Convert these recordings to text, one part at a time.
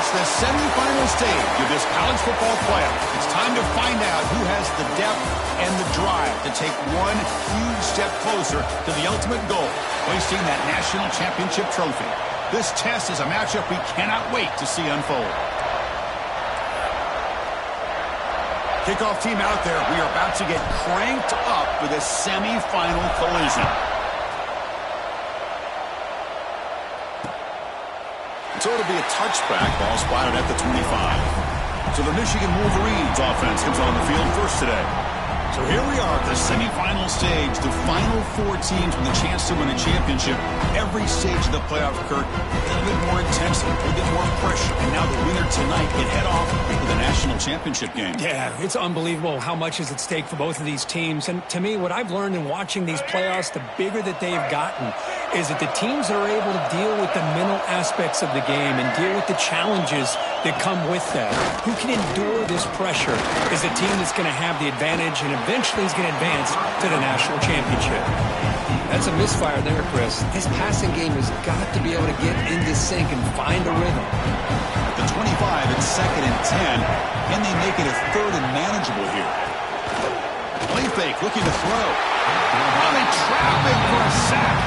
It's the semifinal stage of this college football playoff. It's time to find out who has the depth and the drive to take one huge step closer to the ultimate goal, hoisting that national championship trophy. This test is a matchup we cannot wait to see unfold. Kickoff team out there. We are about to get cranked up for this semifinal collision. So it'll be a touchback, ball spotted at the 25. So the Michigan Wolverines offense comes on the field first today. So here we are at the semifinal stage, the final four teams with a chance to win a championship. Every stage of the playoff, Kirk, a little bit more intensity, a little bit more pressure. And now the winner tonight can head off to the national championship game. Yeah, it's unbelievable how much is at stake for both of these teams. And to me, what I've learned in watching these playoffs, the bigger that they've gotten, is that the teams that are able to deal with the mental aspects of the game and deal with the challenges that come with that, who can endure this pressure, is a team that's going to have the advantage and eventually is going to advance to the national championship. That's a misfire there, Chris. His passing game has got to be able to get into sync and find a rhythm. At the 25, it's 2nd and 10. Can they make it a 3rd and manageable here? Play fake, looking to throw. Oh, they trap it for a sack.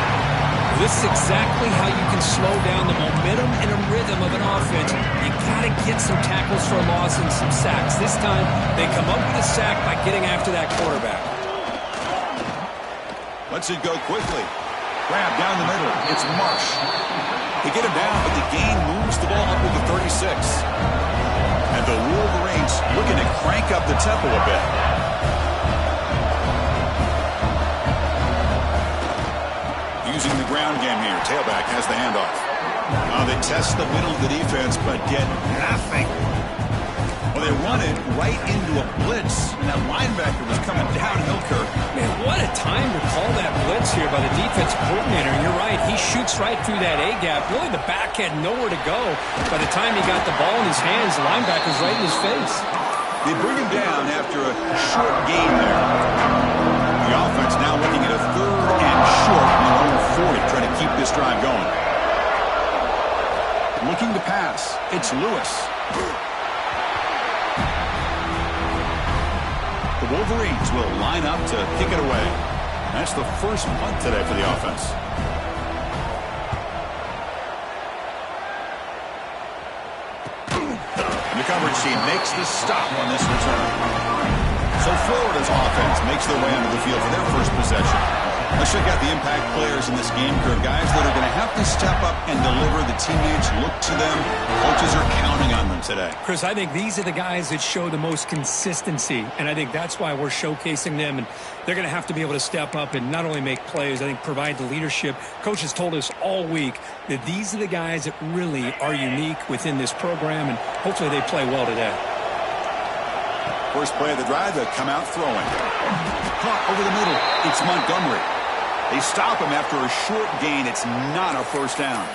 This is exactly how you can slow down the momentum and a rhythm of an offense. You got to get some tackles for a loss and some sacks. This time, they come up with a sack by getting after that quarterback. Lets it go quickly. Grab down the middle. It's Marsh. They get him down, but the gain moves the ball up to the 36. And the Wolverines looking to crank up the tempo a bit. Using the ground game here. Tailback has the handoff. They test the middle of the defense, but get nothing. Well, they run it right into a blitz, and that linebacker was coming downhill, Kirk. Man, what a time to call that blitz here by the defensive coordinator. You're right. He shoots right through that A-gap. Really, the back had nowhere to go. By the time he got the ball in his hands, the linebacker's right in his face. They bring him down after a short gain there. The offense now looking at a 3rd and short on their own 40, trying to keep this drive going. Looking to pass. It's Lewis. The Wolverines will line up to kick it away. That's the first punt today for the offense. And the coverage team makes the stop on this return. So Florida's offense makes their way onto the field for their first possession. Let's check out the impact players in this game, Kirk. Guys that are going to have to step up and deliver. The teammates look to them. Coaches are counting on them today. Chris, I think these are the guys that show the most consistency, and I think that's why we're showcasing them. And they're going to have to be able to step up and not only make plays, I think provide the leadership. Coach has told us all week that these are the guys that really are unique within this program, and hopefully they play well today. First play of the drive, they come out throwing. Caught over the middle. It's Montgomery. They stop him after a short gain. It's not a first down.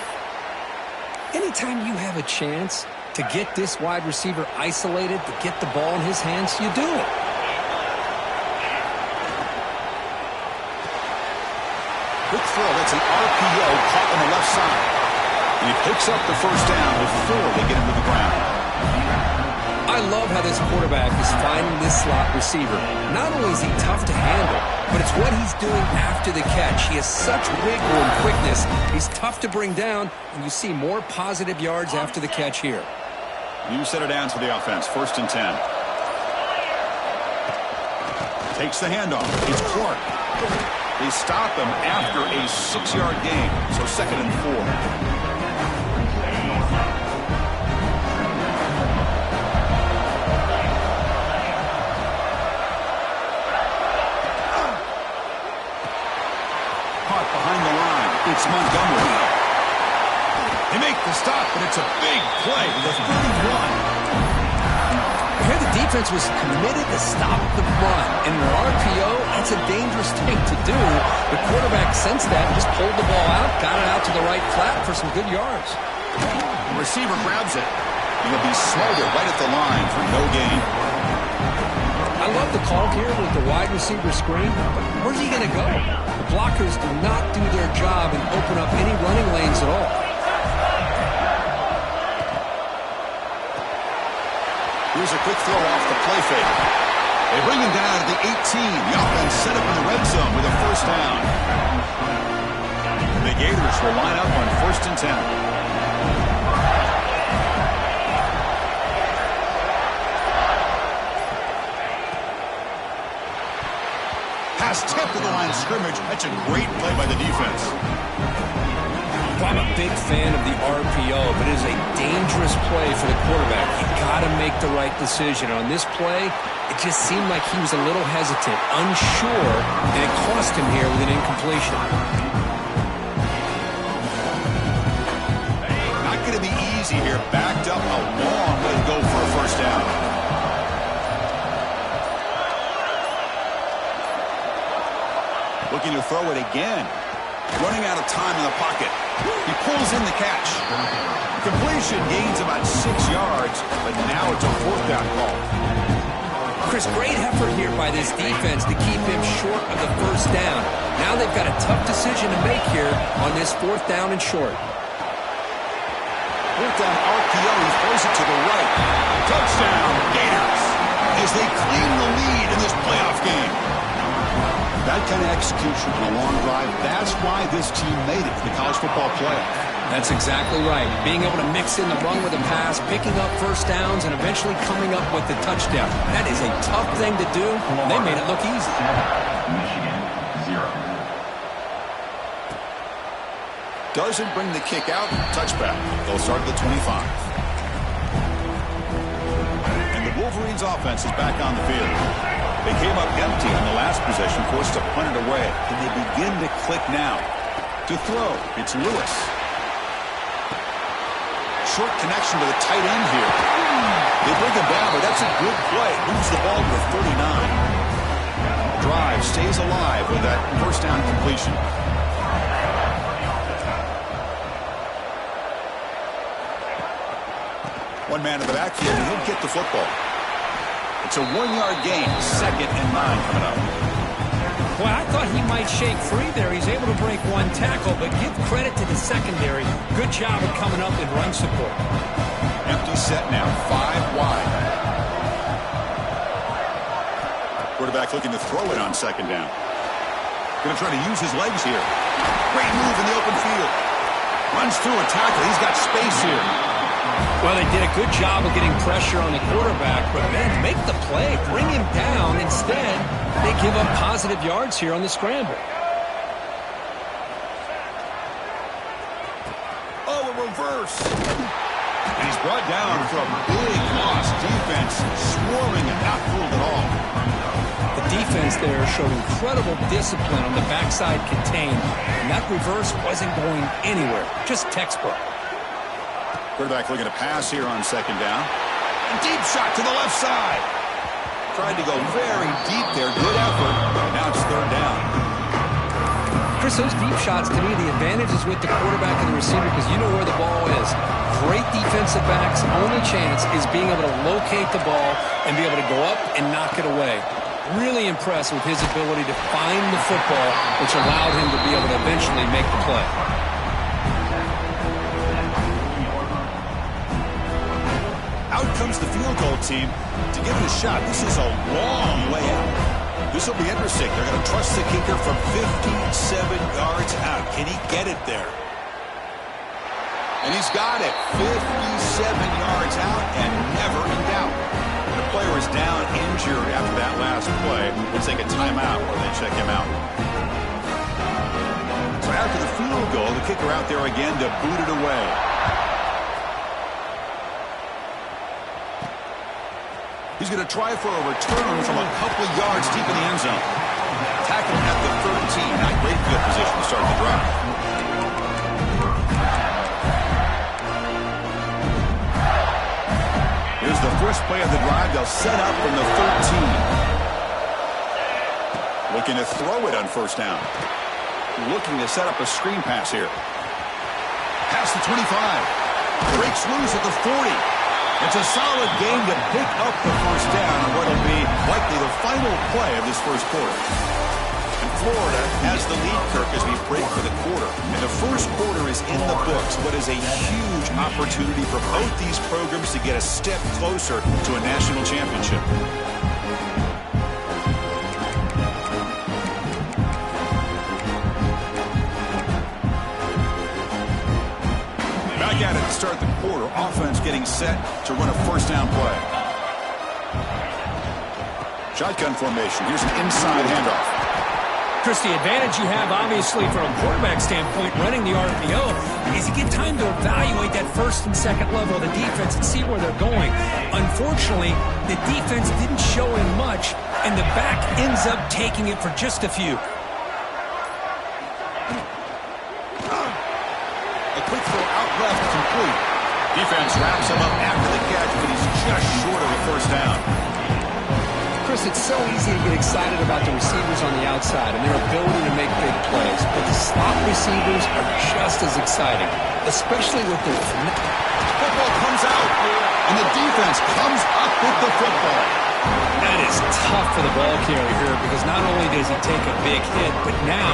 Anytime you have a chance to get this wide receiver isolated, to get the ball in his hands, you do it. Quick throw. That's an RPO caught on the left side. And he picks up the first down before they get him to the ground. I love how this quarterback is finding this slot receiver. Not only is he tough to handle, but it's what he's doing after the catch. He has such wiggle and quickness. He's tough to bring down, and you see more positive yards after the catch here. New set of downs for the offense. 1st and 10. Takes the handoff. It's Clark. They stop him after a 6-yard gain, so 2nd and 4. Behind the line, it's Montgomery. They make the stop, but it's a big play to the 31. Here the defense was committed to stop the run. And in an RPO, that's a dangerous thing to do. The quarterback sensed that and just pulled the ball out, got it out to the right flat for some good yards. The receiver grabs it. He'll be smothered right at the line for no gain. I love the call here with the wide receiver screen, but where's he going to go? The blockers do not do their job and open up any running lanes at all. Here's a quick throw off the play fake. They bring him down to the 18. The offense set up in the red zone with a first down. The Gators will line up on 1st and 10. Pass tipped to the line of scrimmage. That's a great play by the defense. Well, I'm a big fan of the RPO, but it is a dangerous play for the quarterback. You got to make the right decision. On this play, it just seemed like he was a little hesitant, unsure, and it cost him here with an incompletion. Not going to be easy here. Backed up, a long way to go for a first down. Looking to throw it again. Running out of time in the pocket. He pulls in the catch. Completion gains about 6 yards, but now it's a 4th down call. Chris, great effort here by this defense to keep him short of the first down. Now they've got a tough decision to make here on this 4th down and short. 4th down RPO. He throws it to the right. Touchdown, Gators, as they claim the lead in this playoff game. That kind of execution on a long drive, that's why this team made it to the college football playoff. That's exactly right. Being able to mix in the run with a pass, picking up first downs, and eventually coming up with the touchdown. That is a tough thing to do. They made it look easy. Michigan, 0. Doesn't bring the kick out. Touchback. They'll start at the 25. And the Wolverines offense is back on the field. They came up empty on the last possession, forced to punt it away. And they begin to click now. To throw, it's Lewis. Short connection to the tight end here. They bring him down, but that's a good play. Moves the ball to the 39. Drive stays alive with that first down completion. One man in the backfield, and he'll get the football. It's a 1-yard gain, 2nd and 9 coming up. Well, I thought he might shake free there. He's able to break one tackle, but give credit to the secondary. Good job of coming up in run support. Empty set now, 5 wide. Quarterback looking to throw it on 2nd down. Going to try to use his legs here. Great move in the open field. Runs through a tackle. He's got space here. Well, they did a good job of getting pressure on the quarterback, but, man, to make the play, bring him down. Instead, they give up positive yards here on the scramble. Oh, a reverse. And he's brought down for a big loss. Defense swarming and not fooled at all. The defense there showed incredible discipline on the backside contained, and that reverse wasn't going anywhere. Just textbook. Quarterback looking to pass here on 2nd down. A deep shot to the left side. Tried to go very deep there. Good effort. Now it's 3rd down. Chris, those deep shots, to me, the advantage is with the quarterback and the receiver because you know where the ball is. Great defensive backs. Only chance is being able to locate the ball and be able to go up and knock it away. Really impressed with his ability to find the football, which allowed him to be able to eventually make the play. Out comes the field goal team to give it a shot. This is a long way out. This will be interesting. They're going to trust the kicker from 57 yards out. Can he get it there? And he's got it. 57 yards out and never in doubt. The player is down injured after that last play. We'll take a timeout or they check him out. So after the field goal, the kicker out there again to boot it away. He's going to try for a return from a couple of yards deep in the end zone. Tackled at the 13. Not great field position to start the drive. Here's the first play of the drive. They'll set up from the 13. Looking to throw it on 1st down. Looking to set up a screen pass here. Past the 25. Breaks loose at the 40. It's a solid game to pick up the first down on what will be likely the final play of this first quarter. And Florida has the lead, Kirk, as we break for the quarter. And the first quarter is in the books, but is a huge opportunity for both these programs to get a step closer to a national championship. Back at it to start the quarter. Offense getting set to run a first down play. Shotgun formation. Here's an inside handoff. Chris, the advantage you have, obviously, from a quarterback standpoint, running the RPO, is you get time to evaluate that first and second level of the defense and see where they're going. Unfortunately, the defense didn't show him much, and the back ends up taking it for just a few. A quick throw out left, complete. Defense wraps him up after the catch, but he's just short of a first down. Chris, it's so easy to get excited about the receivers on the outside and their ability to make big plays, but the slot receivers are just as exciting, especially with their... Football comes out, and the defense comes up with the football. That is tough for the ball carrier here, because not only does he take a big hit, but now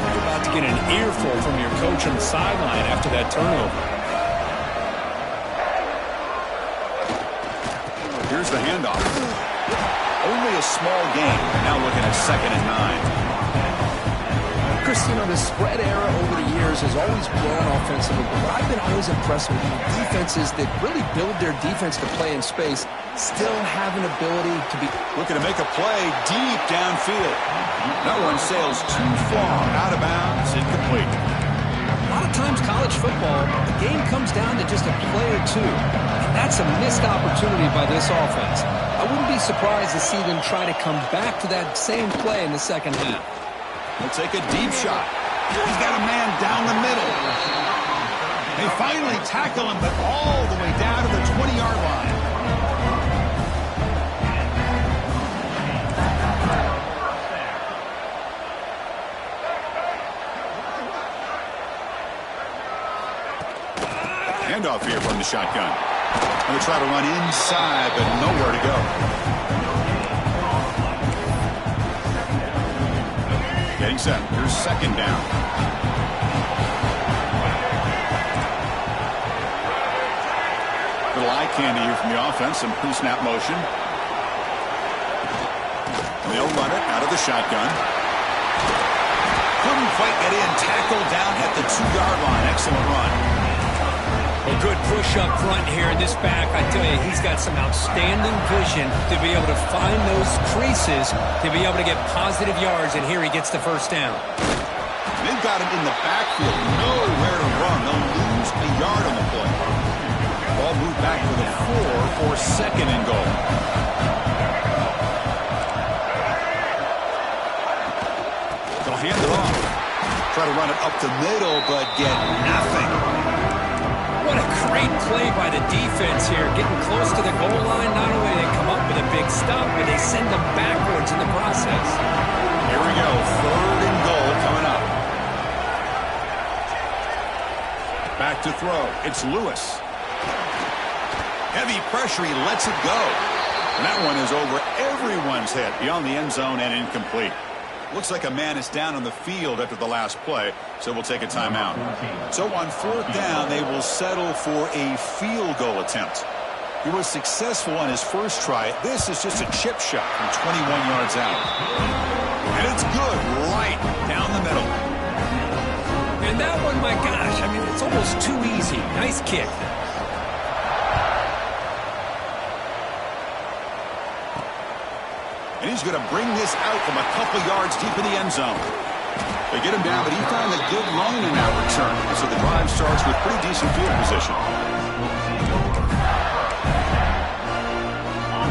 you're about to get an earful from your coach on the sideline after that turnover. Here's the handoff. Only a small gain. Now looking at 2nd and 9. Chris, the spread era over the years has always grown offensively, but I've been always impressed with defenses that really build their defense to play in space, still have an ability to be... Looking to make a play deep downfield. That one sails too far out of bounds, incomplete. A lot of times college football, the game comes down to just a play or two, and that's a missed opportunity by this offense. I wouldn't be surprised to see them try to come back to that same play in the second half. He'll take a deep shot. He's got a man down the middle. They finally tackle him, but all the way down to the 20-yard line. Handoff here from the shotgun. Going to try to run inside, but nowhere to go. Getting set. Here's 2nd down. Little eye candy here from the offense. Some pre-snap motion. And they'll run it out of the shotgun. Couldn't quite get in. Tackled down at the 2-yard line. Excellent run. A good push up front here in this back. I tell you, he's got some outstanding vision to be able to find those creases, to be able to get positive yards, and here he gets the first down. They've got him in the backfield, nowhere to run. They'll lose a yard on the play. Ball moved back to the 4 for 2nd and goal. They'll hand it off. Try to run it up the middle, but get nothing. What a great play by the defense here. Getting close to the goal line, not only do they come up with a big stop, but they send them backwards in the process. Here we go, 3rd and goal coming up. Back to throw. It's Lewis. Heavy pressure, he lets it go. And that one is over everyone's head, beyond the end zone and incomplete. Looks like a man is down on the field after the last play, so we'll take a timeout. So on 4th down, they will settle for a field goal attempt. He was successful on his first try. This is just a chip shot from 21 yards out. And it's good right down the middle. And that one, my gosh, I mean, it's almost too easy. Nice kick. And he's going to bring this out from a couple yards deep in the end zone. They get him down, but he found a good line in that return. So the drive starts with pretty decent field position.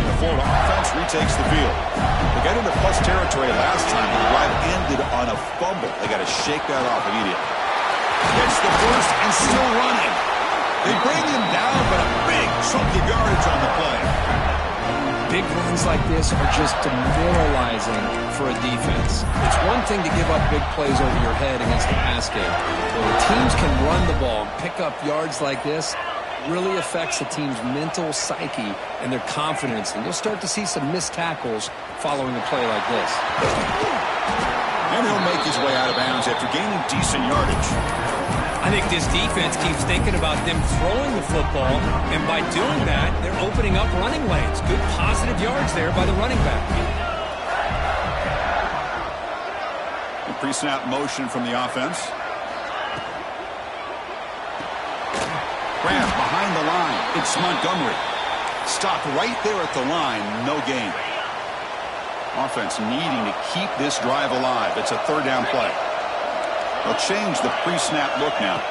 The Florida offense retakes the field. They got into plus territory last time. The drive ended on a fumble. They got to shake that off immediately. Gets the burst and still running. They bring him down, but a big chunk of yardage on the play. Big runs like this are just demoralizing for a defense. It's one thing to give up big plays over your head against the pass game. When teams can run the ball and pick up yards like this, really affects the team's mental psyche and their confidence. And you'll start to see some missed tackles following a play like this. And he'll make his way out of bounds after gaining decent yardage. I think this defense keeps thinking about them throwing the football, and by doing that, they're opening up running lanes. Good positive yards there by the running back. The pre-snap motion from the offense. Grab behind the line. It's Montgomery. Stopped right there at the line. No gain. Offense needing to keep this drive alive. It's a third down play. They'll change the pre-snap look now.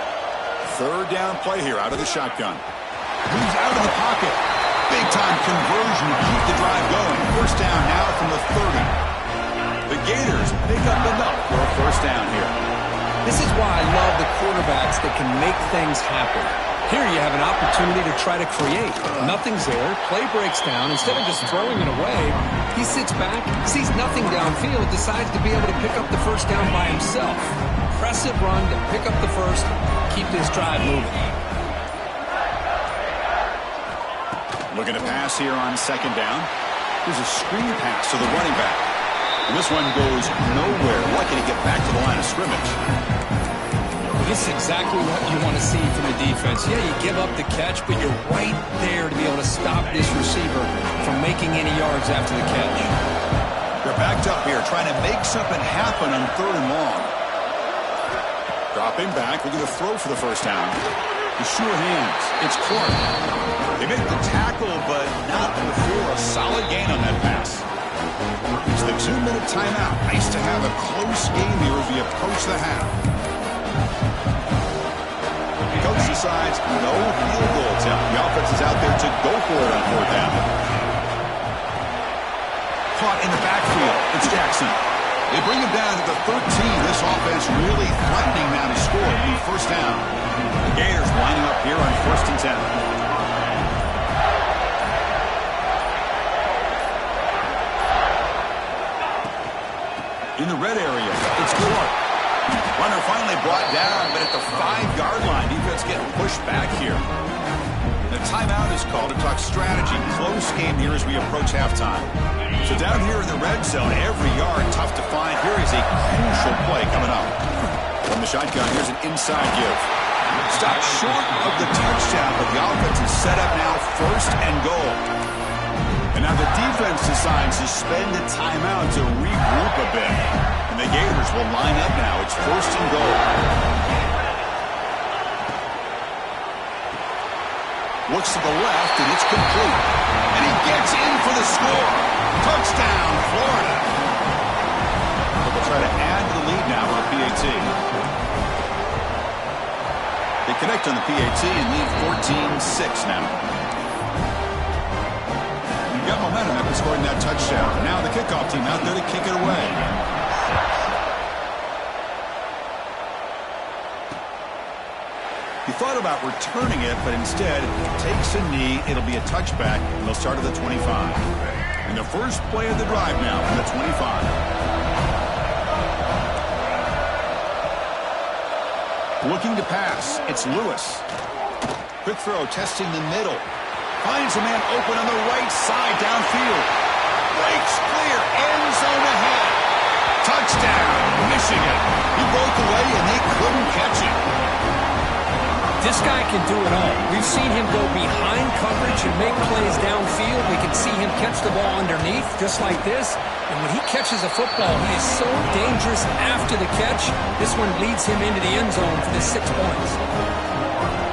Third down play here out of the shotgun. Moves out of the pocket. Big-time conversion to keep the drive going. First down now from the 30. The Gators pick up enough for a first down here. This is why I love the quarterbacks that can make things happen. Here you have an opportunity to try to create. Nothing's there. Play breaks down. Instead of just throwing it away, he sits back, sees nothing downfield, decides to be able to pick up the first down by himself. Impressive run to pick up the first, keep this drive moving. Looking to pass here on second down. There's a screen pass to the running back. And this one goes nowhere. Lucky to get back to the line of scrimmage. This is exactly what you want to see from the defense. Yeah, you give up the catch, but you're right there to be able to stop this receiver from making any yards after the catch. They're backed up here, trying to make something happen on third and long. Dropping back, looking to throw for the first down. The sure hands. It's Clark. They make the tackle, but not before a solid gain on that pass. It's the 2-minute timeout. Nice to have a close game here as we approach the half. Coach decides no field goal attempt. The offense is out there to go for it on fourth down. Caught in the backfield. It's Jackson. They bring him down to the 13. This offense really threatening now to score the first down. The Gators lining up here on 1st and 10. In the red area, it's Clark. Runner finally brought down, but at the 5-yard line, defense getting pushed back here. The timeout is called to talk strategy. Close game here as we approach halftime. So down here in the red zone, every yard tough to find. Here is a crucial play coming up. From the shotgun, here's an inside give. Stopped short of the touchdown, but the offense is set up now 1st and goal. And now the defense decides to spend a timeout to regroup a bit. And the Gators will line up now. It's 1st and goal. Looks to the left, and it's complete. And he gets in for the score. Touchdown, Florida. They'll try to add to the lead now with a PAT. They connect on the PAT and lead 14-6 now. You've got momentum after scoring that touchdown. Now the kickoff team out there to kick it away. He thought about returning it, but instead takes a knee. It'll be a touchback, and they'll start at the 25. And the first play of the drive now from the 25. Looking to pass. It's Lewis. Quick throw, testing the middle. Finds a man open on the right side downfield. Breaks clear, end zone ahead. Touchdown, Michigan. He broke away, and they couldn't catch him. This guy can do it all. We've seen him go behind coverage and make plays downfield. We can see him catch the ball underneath, just like this. And when he catches a football, he is so dangerous after the catch. This one leads him into the end zone for the 6 points.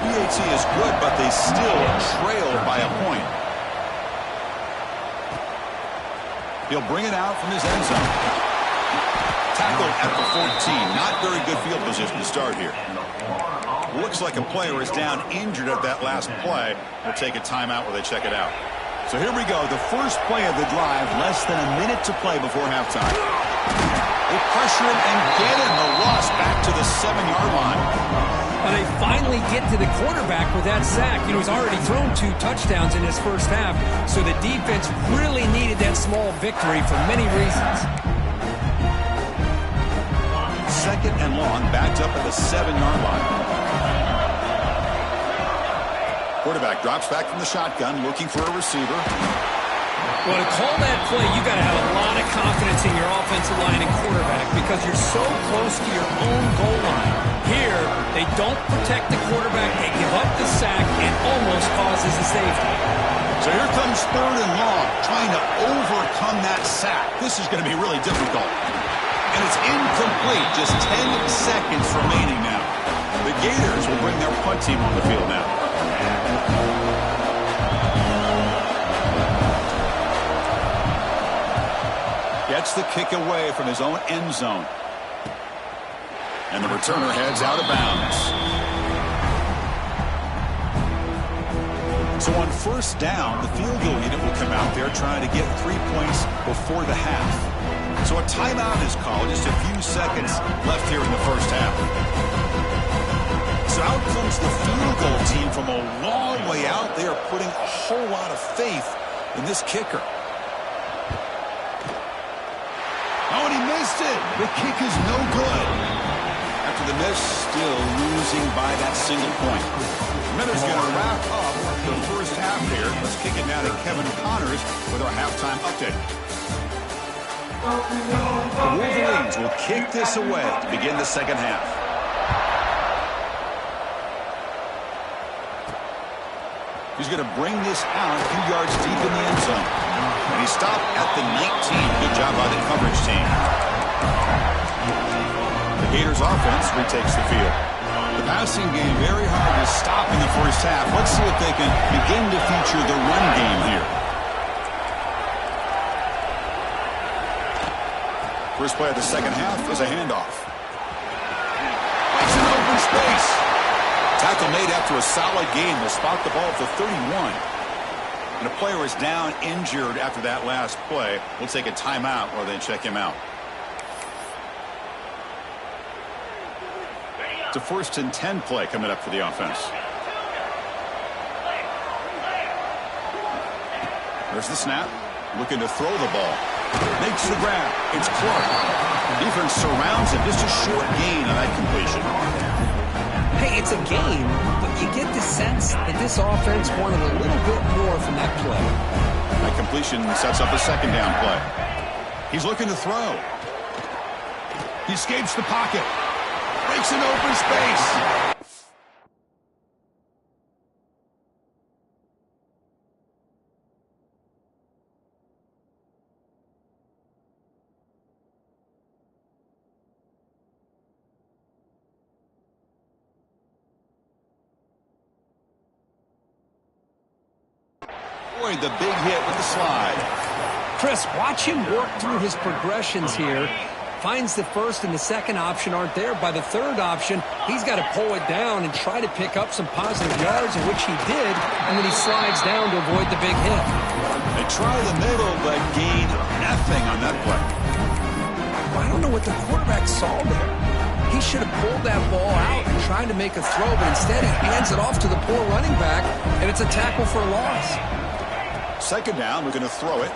PAT is good, but they still trail by a point. He'll bring it out from his end zone. Tackled at the 14. Not very good field position to start here. Looks like a player is down injured at that last play. We'll take a timeout while they check it out. So here we go. The first play of the drive. Less than a minute to play before halftime. They pressure him and get him. The loss back to the 7-yard line. Well, they finally get to the quarterback with that sack. You know, he's already thrown 2 touchdowns in his first half. So the defense really needed that small victory for many reasons. Second and long. Backed up at the 7-yard line. Quarterback drops back from the shotgun, looking for a receiver. Well, to call that play, you got to have a lot of confidence in your offensive line and quarterback because you're so close to your own goal line. Here, they don't protect the quarterback. They give up the sack and almost causes a safety. So here comes 3rd and long, trying to overcome that sack. This is going to be really difficult. And it's incomplete. Just 10 seconds remaining now. The Gators will bring their punt team on the field now. Gets the kick away from his own end zone. And the returner heads out of bounds. So on 1st down, the field goal unit will come out there trying to get 3 points before the half. So a timeout is called, just a few seconds left here in the 1st half. So out comes the field goal team from a long way out. They are putting a whole lot of faith in this kicker. Oh, and he missed it. The kick is no good. After the miss, still losing by that single point. Minutes going to wrap up the 1st half here. Let's kick it now to Kevin Connors with our halftime update. The Wolverines will kick this away to begin the 2nd half. He's going to bring this out a few yards deep in the end zone. And he stopped at the 19. Good job by the coverage team. The Gators offense retakes the field. The passing game very hard to stop in the 1st half. Let's see if they can begin to feature the run game here. First play of the 2nd half is a handoff. It's an open space. Tackle made after a solid gain. Will spot the ball at the 31. And a player is down injured after that last play. We'll take a timeout while they check him out. It's a 1st and 10 play coming up for the offense. There's the snap. Looking to throw the ball. Makes the grab. It's Clark. Defense surrounds him. Just a short gain on that completion. Hey, it's a game, but you get the sense that this offense wanted a little bit more from that play. That completion sets up a 2nd down play. He's looking to throw. He escapes the pocket. Breaks an open space. Boy, the big hit with the slide. Chris, watch him work through his progressions here. Finds the 1st and the 2nd option aren't there. By the 3rd option, he's got to pull it down and try to pick up some positive yards, in which he did, and then he slides down to avoid the big hit. They try the middle, but gain nothing on that play. I don't know what the quarterback saw there. He should have pulled that ball out and tried to make a throw, but instead he hands it off to the poor running back, and it's a tackle for a loss. 2nd down, we're going to throw it.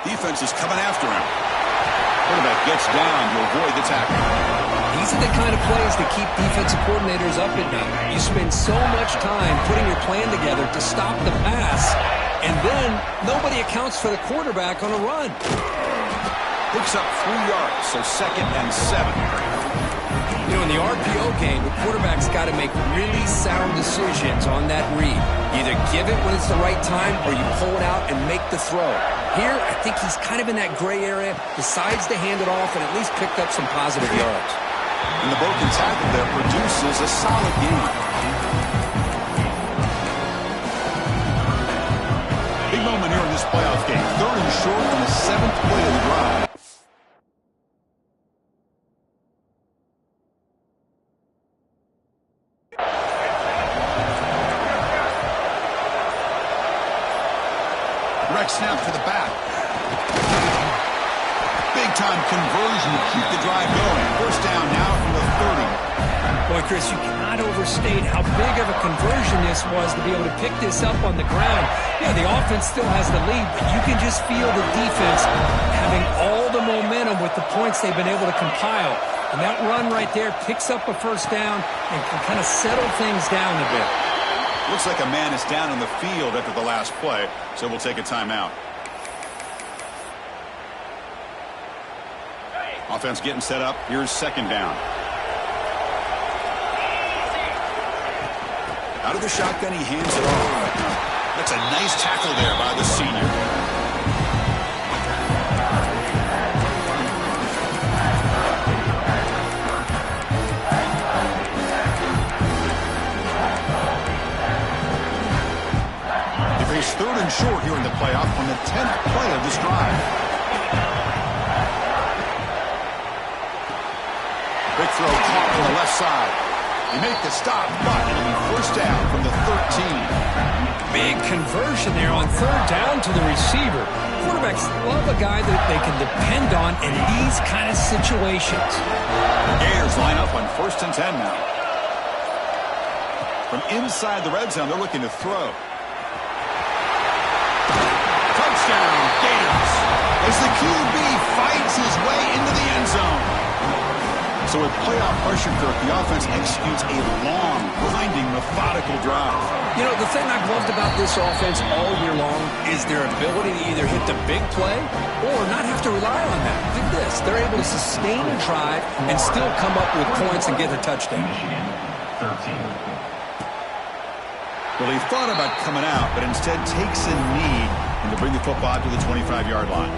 Defense is coming after him. Quarterback gets down to avoid the tackle. These are the kind of plays that keep defensive coordinators up at night. You spend so much time putting your plan together to stop the pass, and then nobody accounts for the quarterback on a run. Picks up 3 yards, so 2nd and 7. You know, in the RPO game, the quarterback's got to make really sound decisions on that read. You either give it when it's the right time or you pull it out and make the throw. Here, I think he's kind of in that gray area, decides to hand it off and at least picked up some positive yards. And the broken tackle there produces a solid gain. Big moment here in this playoff game. 3rd and short on the 7th play of the drive. Direct snap to the back. Big-time conversion to keep the drive going. 1st down now from the 30. Boy, Chris, you cannot overstate how big of a conversion this was to be able to pick this up on the ground. Yeah, the offense still has the lead, but you can just feel the defense having all the momentum with the points they've been able to compile. And that run right there picks up a 1st down and can kind of settle things down a bit. Looks like a man is down on the field after the last play, so we'll take a timeout. Offense getting set up. Here's second down. Out of the shotgun, he hands it off. That's a nice tackle there by the senior. They face third and short here in the playoff on the 10th play of this drive. Big throw caught on the left side. They make the stop, but it'll be first down from the 13. Big conversion there on third down to the receiver. Quarterbacks love a guy that they can depend on in these kind of situations. The Gators line up on 1st and 10 now. From inside the red zone, they're looking to throw. Touchdown, Gators, as the QB fights his way into the end zone. So with playoff pressure, Kirk, the offense executes a long, grinding, methodical drive. You know, the thing I've loved about this offense all year long is their ability to either hit the big play or not have to rely on that. Look at this. They're able to sustain a drive and still come up with points and get a touchdown. Michigan, 13. Well, he thought about coming out, but instead takes a knee and to bring the football to the 25-yard line.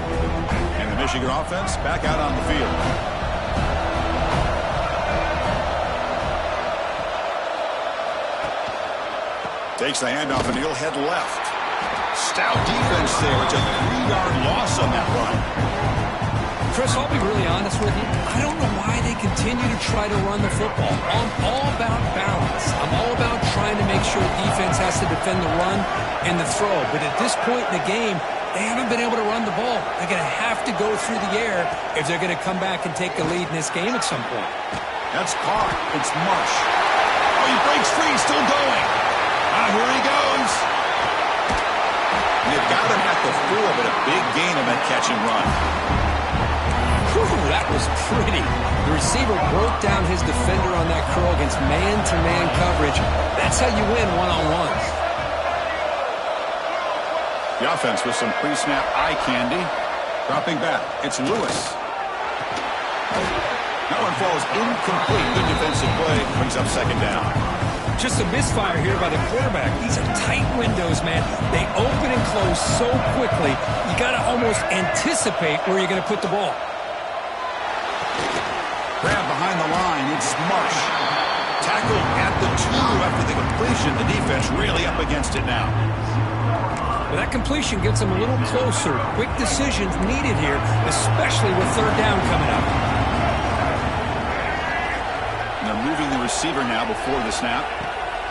And the Michigan offense back out on the field. Takes the handoff and he'll head left. Stout defense there. It's a 3-yard loss on that run. Chris, I'll be really honest with you. I don't know why they continue to try to run the football. I'm all about balance. I'm all about trying to make sure defense has to defend the run and the throw. But at this point in the game, they haven't been able to run the ball. They're going to have to go through the air if they're going to come back and take the lead in this game at some point. That's caught. It's Marsh. Oh, he breaks free. Still going. Here he goes. They've got him at the 4, but a big gain on that catch and run. Whew, that was pretty. The receiver broke down his defender on that curl against man-to-man coverage. That's how you win one-on-ones. The offense with some pre-snap eye candy. Dropping back. It's Lewis. That one falls incomplete. Good defensive play. Brings up second down. Just a misfire here by the quarterback. These are tight windows, man. They open and close so quickly, you got to almost anticipate where you're going to put the ball. Grab behind the line. It's Marsh. Tackled at the 2 after the completion. The defense really up against it now. But that completion gets them a little closer. Quick decisions needed here, especially with third down coming up. And they're moving the receiver now before the snap.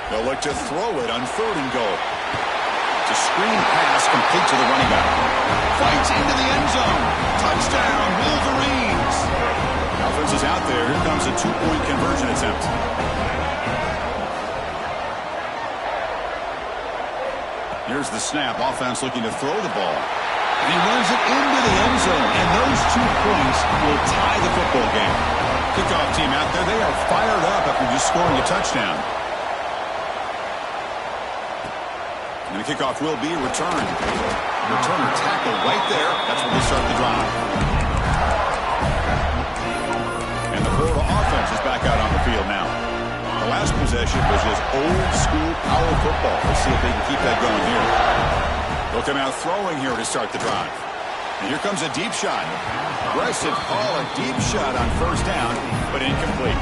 They'll look to throw it on 3rd and goal. It's a screen pass complete to the running back. Fights into the end zone. Touchdown, Wolverines. The offense is out there. Here comes a 2-point conversion attempt. Here's the snap. Offense looking to throw the ball. And he runs it into the end zone. And those 2 points will tie the football game. Kickoff team out there. They are fired up after just scoring a touchdown. And the kickoff will be returned. Returner tackled right there. That's where they start the drive. And the Florida offense is back out on the field now. The last possession was just old school power football. Let's see if they can keep that going here. They'll come out throwing here to start the drive. And here comes a deep shot. Aggressive call, a deep shot on first down, but incomplete.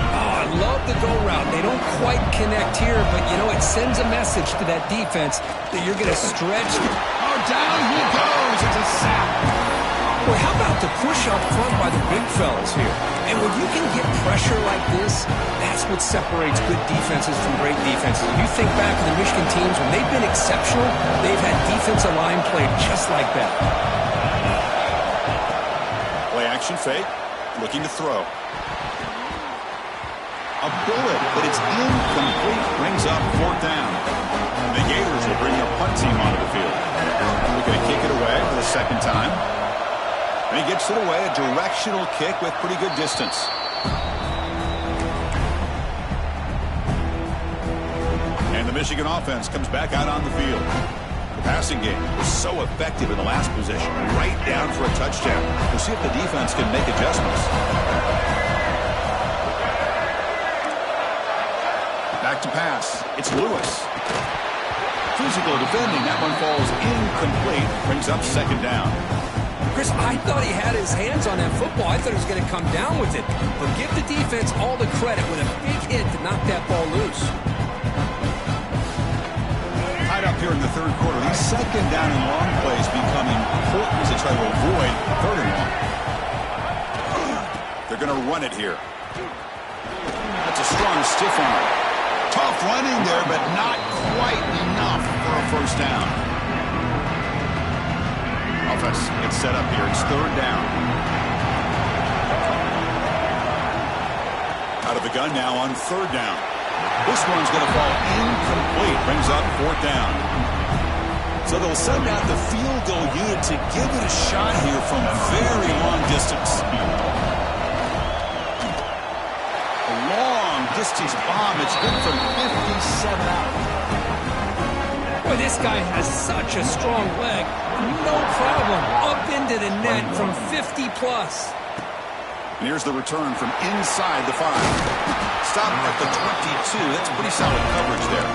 Oh, I love the go route. They don't quite connect here, but, you know, it sends a message to that defense that you're going to stretch. Oh, down he goes. It's a sack. Well, how about the push up front by the big fellas here? And when you can get pressure like this, that's what separates good defenses from great defenses. You think back to the Michigan teams, when they've been exceptional, they've had defensive line play just like that. Play action fake, looking to throw. A bullet, but it's incomplete, brings up 4th down. The Gators will bring their punt team onto the field. They're going to kick it away for the second time. And he gets it away, a directional kick with pretty good distance. And the Michigan offense comes back out on the field. The passing game was so effective in the last possession, right down for a touchdown. We'll see if the defense can make adjustments. Back to pass. It's Lewis. Physical defending. That one falls incomplete. Brings up second down. Chris, I thought he had his hands on that football. I thought he was going to come down with it. But give the defense all the credit with a big hit to knock that ball loose. Tied up here in the third quarter. These second down and long plays become important to try to avoid third and long. They're going to run it here. That's a strong stiff arm. Tough running there, but not quite enough for a first down. Offense gets set up here. It's third down. Out of the gun now on third down. This one's going to fall incomplete. Brings up fourth down. So they'll send out the field goal unit to give it a shot here from very long distance. A long distance bomb. It's good from 57 out. Boy, this guy has such a strong leg. No problem. Up into the net from 50 plus. And here's the return from inside the 5. Stop at the 22. That's pretty solid coverage there.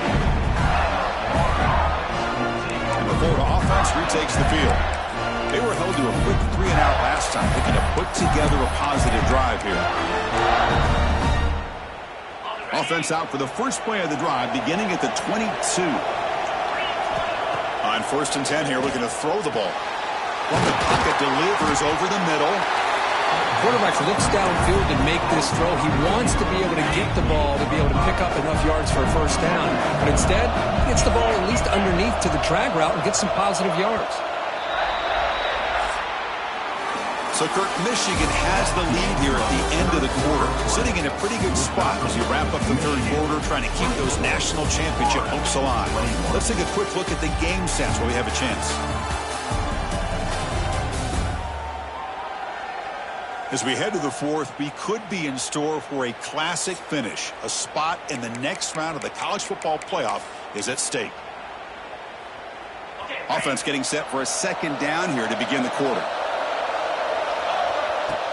And the Florida offense retakes the field. They were held to a quick 3-and-out last time, looking to put together a positive drive here. Offense out for the first play of the drive, beginning at the 22. On first and 10 here, looking to throw the ball. From the pocket, delivers over the middle. Quarterback looks downfield to make this throw. He wants to be able to get the ball to be able to pick up enough yards for a first down. But instead, he gets the ball at least underneath to the drag route and gets some positive yards. So, Kirk, Michigan has the lead here at the end of the quarter, sitting in a pretty good spot as you wrap up the third quarter, trying to keep those national championship hopes alive. Let's take a quick look at the game stats while we have a chance. As we head to the fourth, we could be in store for a classic finish. A spot in the next round of the college football playoff is at stake. Offense getting set for a second down here to begin the quarter.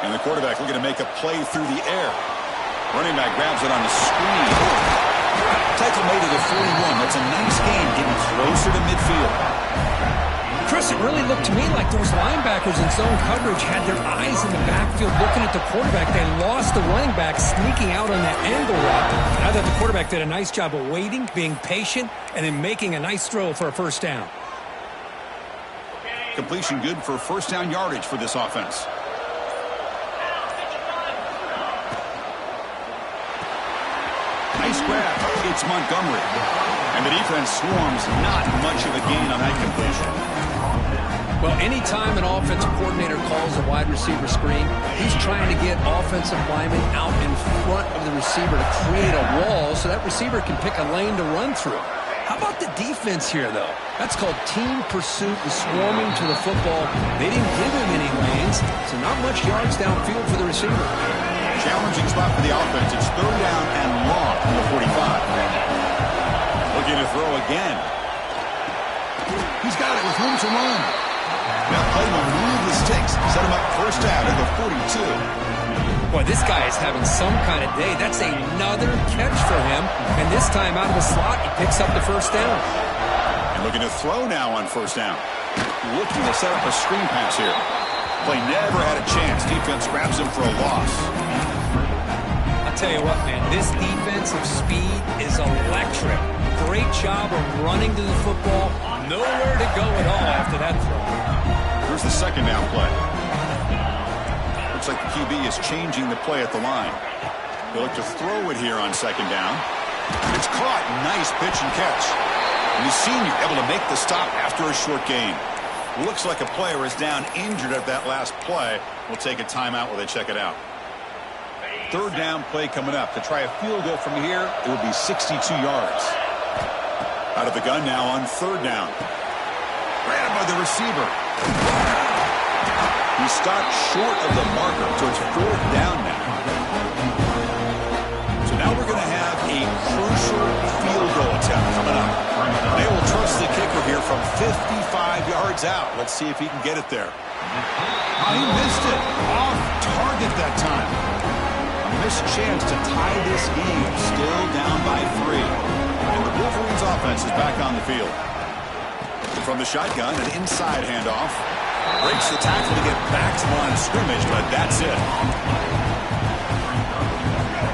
And the quarterback looking to make a play through the air. Running back grabs it on the screen. Tackle made at the 41. That's a nice gain, getting closer to midfield. Chris, it really looked to me like those linebackers in zone coverage had their eyes in the backfield looking at the quarterback. They lost the running back sneaking out on that angle route. I thought the quarterback did a nice job of waiting, being patient, and then making a nice throw for a first down. Completion good for first down yardage for this offense. Nice grab. It's Montgomery. And the defense swarms. Not much of a gain on that completion. Well, anytime an offensive coordinator calls a wide receiver screen, he's trying to get offensive linemen out in front of the receiver to create a wall so that receiver can pick a lane to run through. How about the defense here, though? That's called team pursuit and swarming to the football. They didn't give him any lanes, so not much yards downfield for the receiver. Challenging spot for the offense. It's third down and long from the 45. Looking to throw again. He's got it with room to run. Now play will move the sticks. Set him up first down at the 42. Boy, this guy is having some kind of day. That's another catch for him. And this time out of the slot, he picks up the first down. And looking to throw now on first down. Looking to set up a screen pass here. Play never had a chance. Defense grabs him for a loss. I'll tell you what, man, this defensive speed is electric. Great job of running to the football. Nowhere to go at all after that throw. Here's the second down play. Looks like the QB is changing the play at the line. They look to throw it here on second down. It's caught. Nice pitch and catch. And the senior able to make the stop after a short gain. Looks like a player is down injured at that last play. We'll take a timeout while they check it out. Third down play coming up. To try a field goal from here, it will be 62 yards. Out of the gun now on third down. Grabbed by the receiver. He stopped short of the marker, so it's fourth down now. So now we're going to have a crucial field goal attempt coming up. They will trust the kicker here from 55 yards out. Let's see if he can get it there. Oh, he missed it. Off target that time. A missed chance to tie this game. Still down by 3. And the Wolverines offense is back on the field. From the shotgun, an inside handoff. Breaks the tackle to get back to the line of scrimmage, but that's it.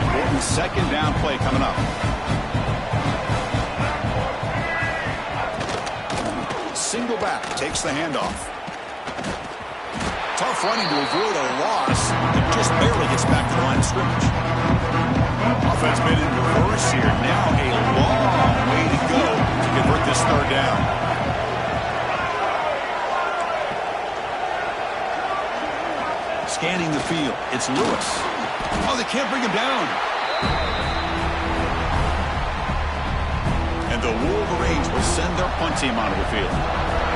Important second down play coming up. Single back, takes the handoff. Tough running to avoid a loss. It just barely gets back to the line of scrimmage. Offense made in reverse here. Now a long way to go to convert this third down. Scanning the field. It's Lewis. Oh, they can't bring him down. And the Wolverines will send their punt team onto the field.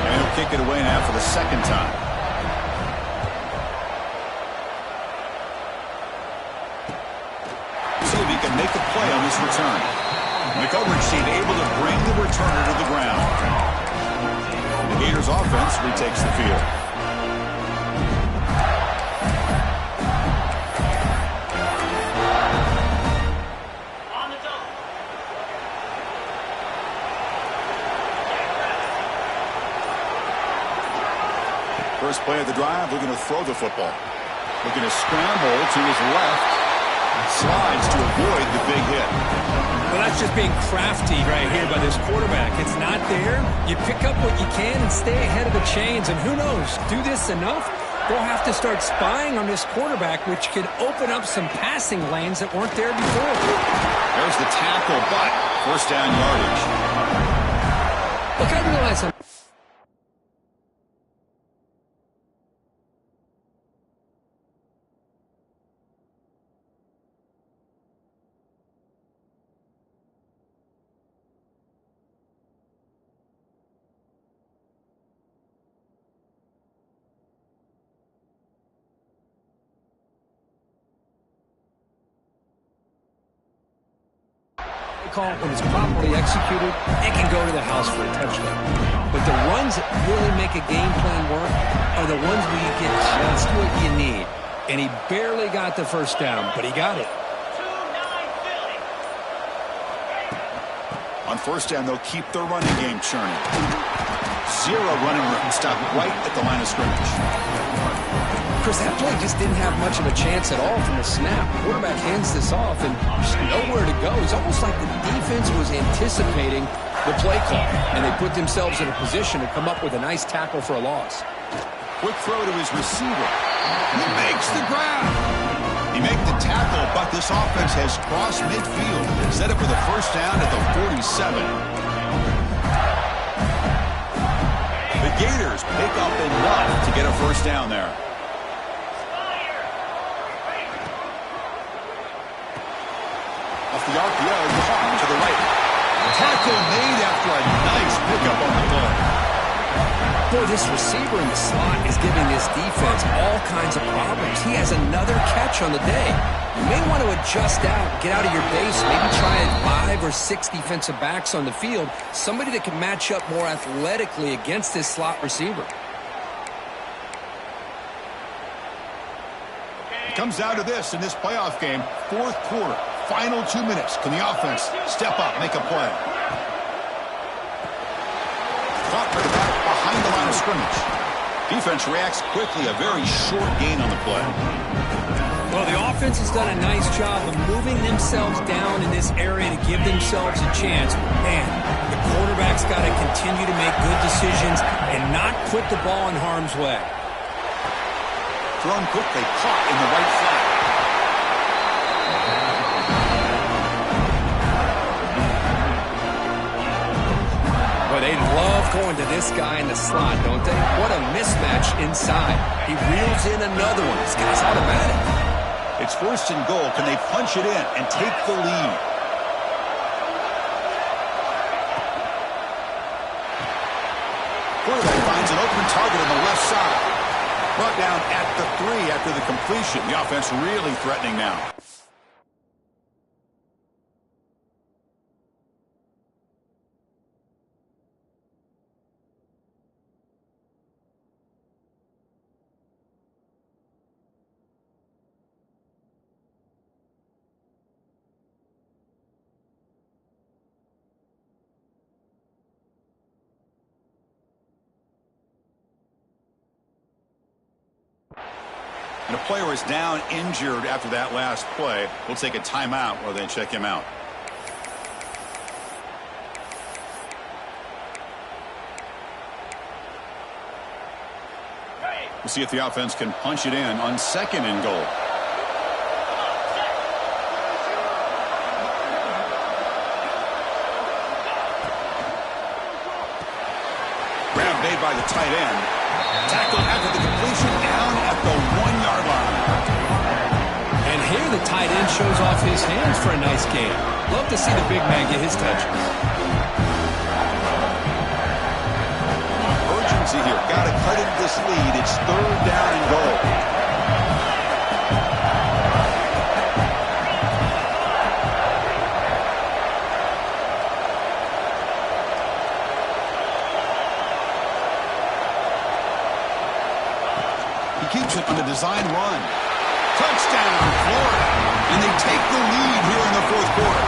And he'll kick it away now for the second time. See if he can make a play on this return. The coverage team able to bring the returner to the ground. The Gators offense retakes the field. First play of the drive, looking to throw the football. Looking to scramble to his left. Slides to avoid the big hit. Well, that's just being crafty right here by this quarterback. It's not there. You pick up what you can and stay ahead of the chains. And who knows, do this enough, they'll have to start spying on this quarterback, which could open up some passing lanes that weren't there before. There's the tackle, but first down yardage. Look, I realize I'm call when it's properly executed, it can go to the house for a touchdown. But the runs that really make a game plan work are the ones where you get just what you need. And he barely got the first down, but he got it. On first down, they'll keep their running game churning. Zero running room. Stop right at the line of scrimmage. Chris, that play just didn't have much of a chance at all from the snap. Quarterback hands this off and there's nowhere to go. It's almost like the defense was anticipating the play call, and they put themselves in a position to come up with a nice tackle for a loss. Quick throw to his receiver. He makes the grab. He makes the tackle, but this offense has crossed midfield. Set it for the first down at the 47. The Gators pick up enough to get a first down there. Off the RPO, Hawk to the right. Tackle made after a nice pickup on the play. Boy, this receiver in the slot is giving this defense all kinds of problems. He has another catch on the day. You may want to adjust out, get out of your base, maybe try 5 or 6 defensive backs on the field, somebody that can match up more athletically against this slot receiver. It comes down to this in this playoff game, fourth quarter. Final 2 minutes. Can the offense step up, make a play? Caught right back behind the line of scrimmage. Defense reacts quickly. A very short gain on the play. Well, the offense has done a nice job of moving themselves down in this area to give themselves a chance. Man, the quarterback's got to continue to make good decisions and not put the ball in harm's way. Thrown quickly, caught in the right flat. Boy, they love going to this guy in the slot, don't they? What a mismatch inside. He reels in another one. This guy's automatic. It's first and goal. Can they punch it in and take the lead? Quarterback finds an open target on the left side. Brought down at the 3 after the completion. The offense really threatening now. And the player is down injured after that last play. We'll take a timeout while they check him out. We'll see if the offense can punch it in on 2nd and goal. Grab made by the tight end. Tackled after the completion down at the 1-yard line. And here the tight end shows off his hands for a nice game. Love to see the big man get his touches. Urgency here. Got to cut into this lead. It's 3rd down and goal. Keeps it on the design run. Touchdown, Florida. And they take the lead here in the 4th quarter.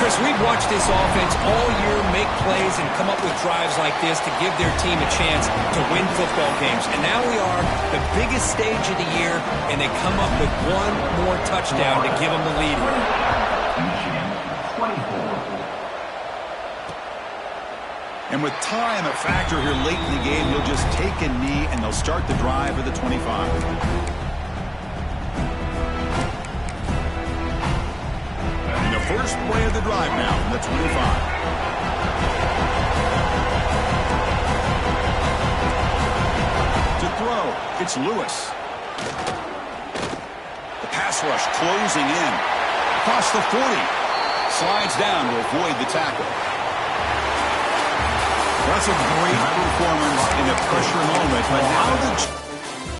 Chris, we've watched this offense all year make plays and come up with drives like this to give their team a chance to win football games. And now we are the biggest stage of the year, and they come up with one more touchdown to give them the lead here. Michigan, 24. And with time a factor here late in the game, he'll just take a knee and they'll start the drive at the 25. And the first play of the drive now from the 25. To throw, it's Lewis. The pass rush closing in. Across the 40. Slides down to avoid the tackle. That's a great performance in a pressure moment, but now the